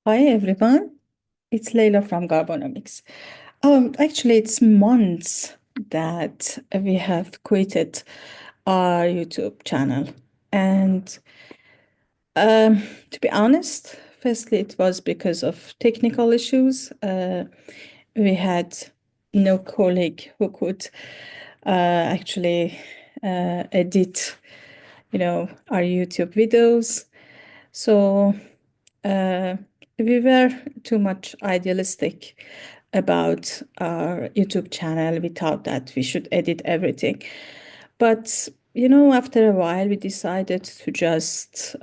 Hi everyone, it's Leila from Garbonomix. Actually, it's months that we have quitted our YouTube channel, and to be honest, firstly, it was because of technical issues. We had no colleague who could actually edit, our YouTube videos. So uh, we were too much idealistic about our YouTube channel. We thought that we should edit everything. But, after a while, we decided to just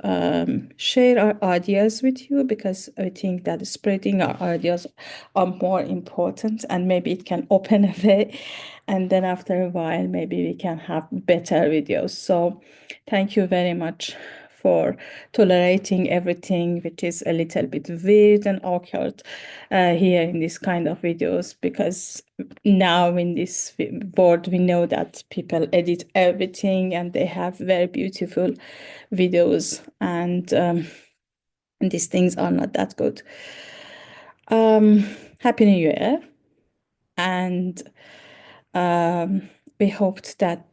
share our ideas with you because I think that spreading our ideas are more important and maybe it can open a way. And then after a while, maybe we can have better videos. So thank you very much for tolerating everything which is a little bit weird and awkward here in this kind of videos, because now in this board we know that people edit everything and they have very beautiful videos, and these things are not that good. Happy New Year, and we hoped that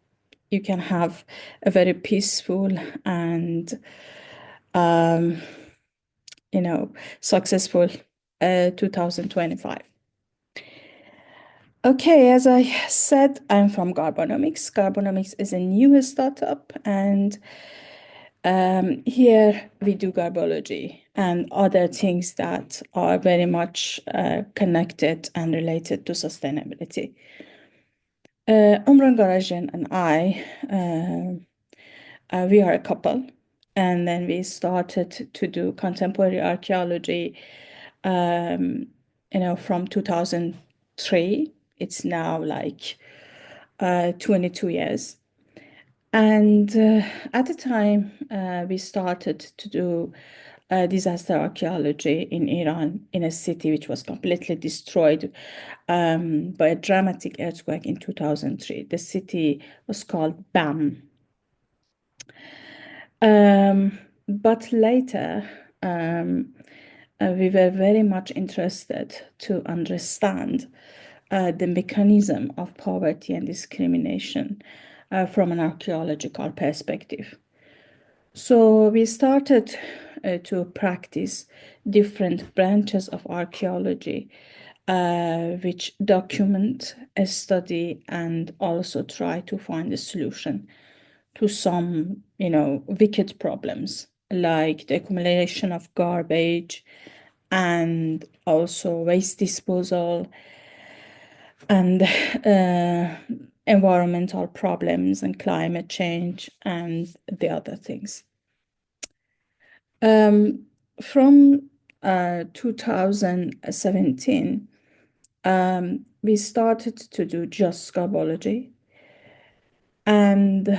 you can have a very peaceful and successful 2025. Okay, as I said, I'm from Garbonomix. Garbonomix is a new startup, and here we do garbology and other things that are very much connected and related to sustainability. Umran Garajan and I, we are a couple, and then we started to do contemporary archaeology, from 2003. It's now like 22 years. And at the time, we started to do disaster archaeology in Iran, in a city which was completely destroyed by a dramatic earthquake in 2003. The city was called Bam. But later, we were very much interested to understand the mechanism of poverty and discrimination from an archaeological perspective. So we started to practice different branches of archaeology, which document, study, and also try to find a solution to some, wicked problems like the accumulation of garbage and also waste disposal and environmental problems and climate change and the other things. From 2017, we started to do just garbology. And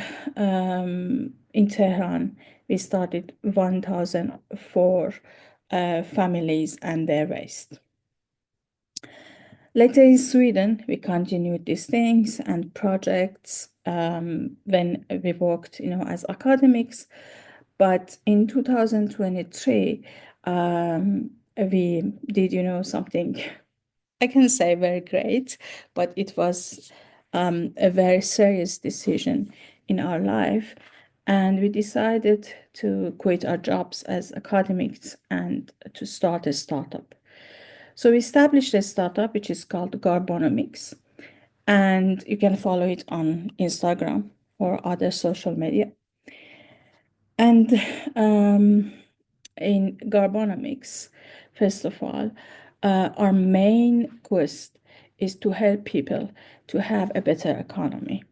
in Tehran, we started 1,004 families and their waste. Later in Sweden, we continued these things and projects when we worked, as academics. But in 2023, we did, something I can say very great, but it was a very serious decision in our life. And we decided to quit our jobs as academics and to start a startup. So we established a startup which is called Garbonomix, and you can follow it on Instagram or other social media. And in Garbonomix, first of all, our main quest is to help people to have a better economy.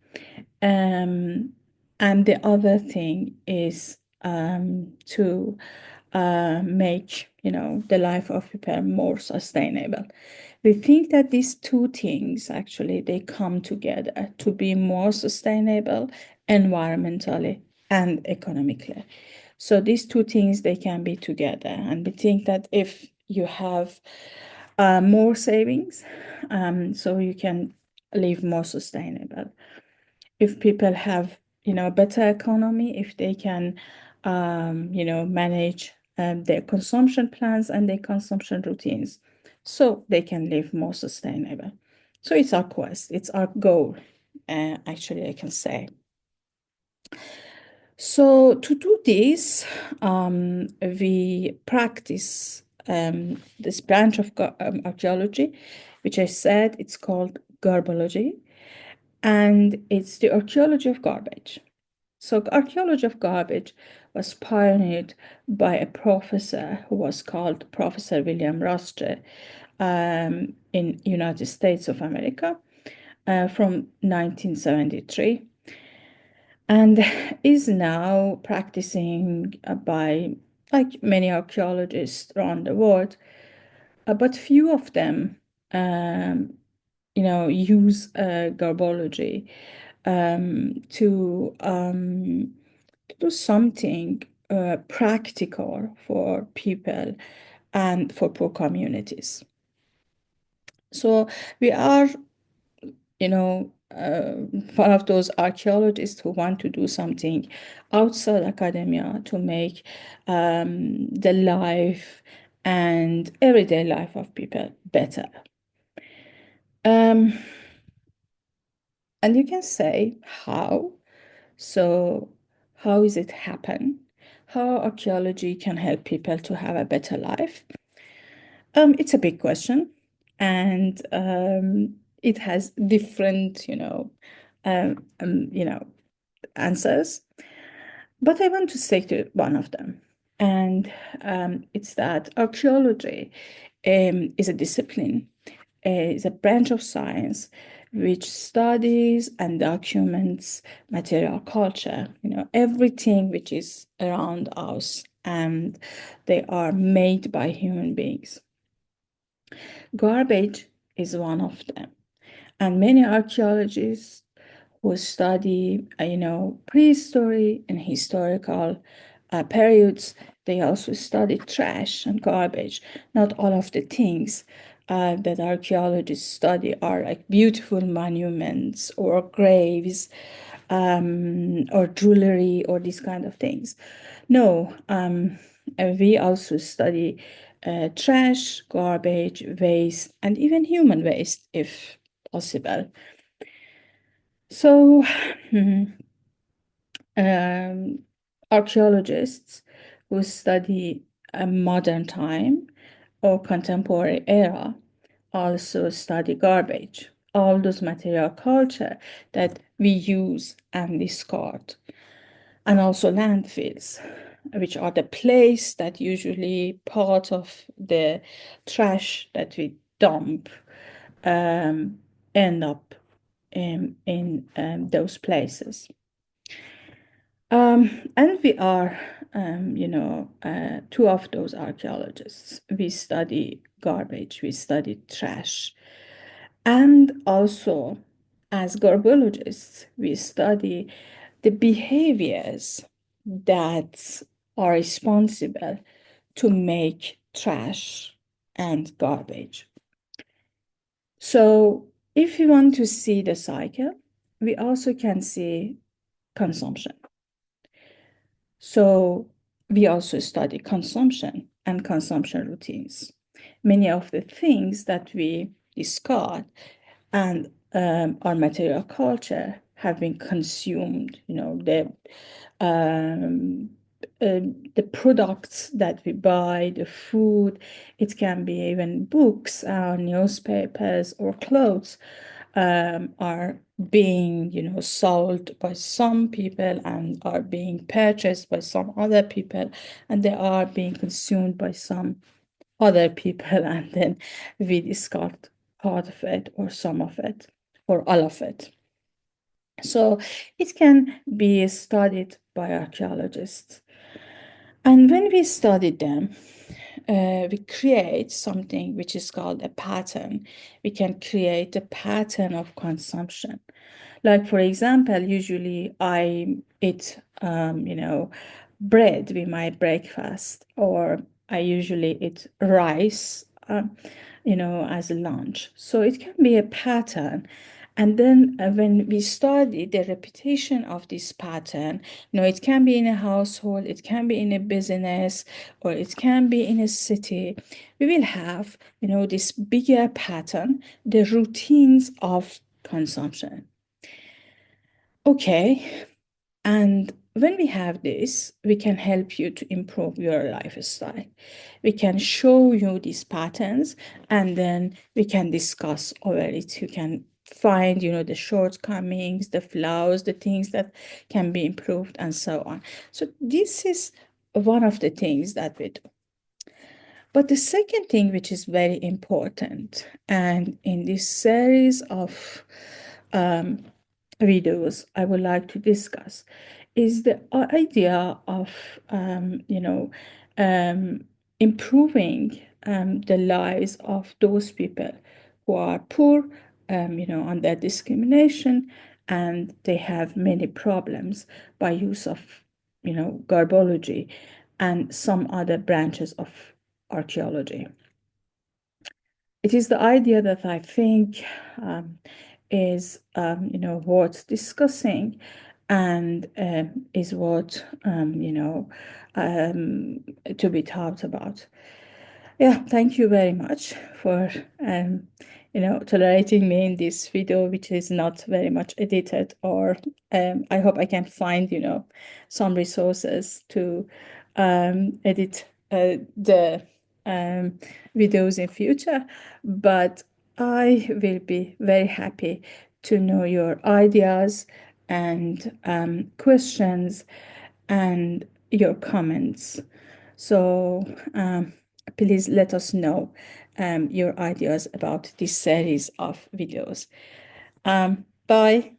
And the other thing is to make, the life of people more sustainable. We think that these two things actually they come together to be more sustainable environmentally and economically. So these two things they can be together, and we think that if you have more savings, so you can live more sustainable. If people have, better economy, if they can, manage their consumption plans and their consumption routines so they can live more sustainable. So it's our quest, it's our goal, actually, I can say. So to do this, we practice this branch of archaeology, which I said it's called garbology, and it's the archaeology of garbage. So archaeology of garbage was pioneered by a professor who was called Professor William Rostre in United States of America from 1973, and is now practicing by like many archaeologists around the world, but few of them um, use garbology to do something practical for people and for poor communities. So we are, one of those archaeologists who want to do something outside academia to make the life and everyday life of people better. Um, and you can say how. So, how is it happen? How archaeology can help people to have a better life? It's a big question, and it has different, answers. But I want to stick to one of them, and it's that archaeology is a discipline, is a branch of science which studies and documents material culture, everything which is around us, and they are made by human beings. Garbage is one of them. And many archaeologists who study, prehistory and historical periods, they also study trash and garbage. Not all of the things that archaeologists study are like beautiful monuments or graves or jewelry or these kind of things. No, we also study trash, garbage, waste, and even human waste if possible. So, archaeologists who study a modern time or contemporary era also study garbage, all those material culture that we use and discard, and also landfills, which are the place that usually part of the trash that we dump end up in those places. And we are, two of those archaeologists. We study garbage, we study trash. And also, as garbologists, we study the behaviors that are responsible to make trash and garbage. So, if you want to see the cycle, we also can see consumption. So, we also study consumption and consumption routines. Many of the things that we discard and our material culture have been consumed, um, the products that we buy, the food, it can be even books, newspapers, or clothes are being, sold by some people and are being purchased by some other people, and they are being consumed by some other people, and then we discard part of it or some of it or all of it. So it can be studied by archaeologists. And when we study them, we create something which is called a pattern. We can create a pattern of consumption. Like, for example, usually I eat, bread with my breakfast, or I usually eat rice, as a lunch. So it can be a pattern. And then when we study the repetition of this pattern, it can be in a household, it can be in a business, or it can be in a city, we will have, this bigger pattern, the routines of consumption. Okay, and when we have this, we can help you to improve your lifestyle. We can show you these patterns, and then we can discuss over it. You can find, the shortcomings, the flaws, the things that can be improved, and so on. So this is one of the things that we do. But the second thing, which is very important, and in this series of videos I would like to discuss, is the idea of improving the lives of those people who are poor, under discrimination, and they have many problems by use of garbology and some other branches of archaeology. It is the idea that I think is worth discussing, and is what to be talked about. Yeah, thank you very much for tolerating me in this video, which is not very much edited, or I hope I can find some resources to edit the videos in future. But I will be very happy to know your ideas and questions and your comments. So please let us know your ideas about this series of videos. Bye.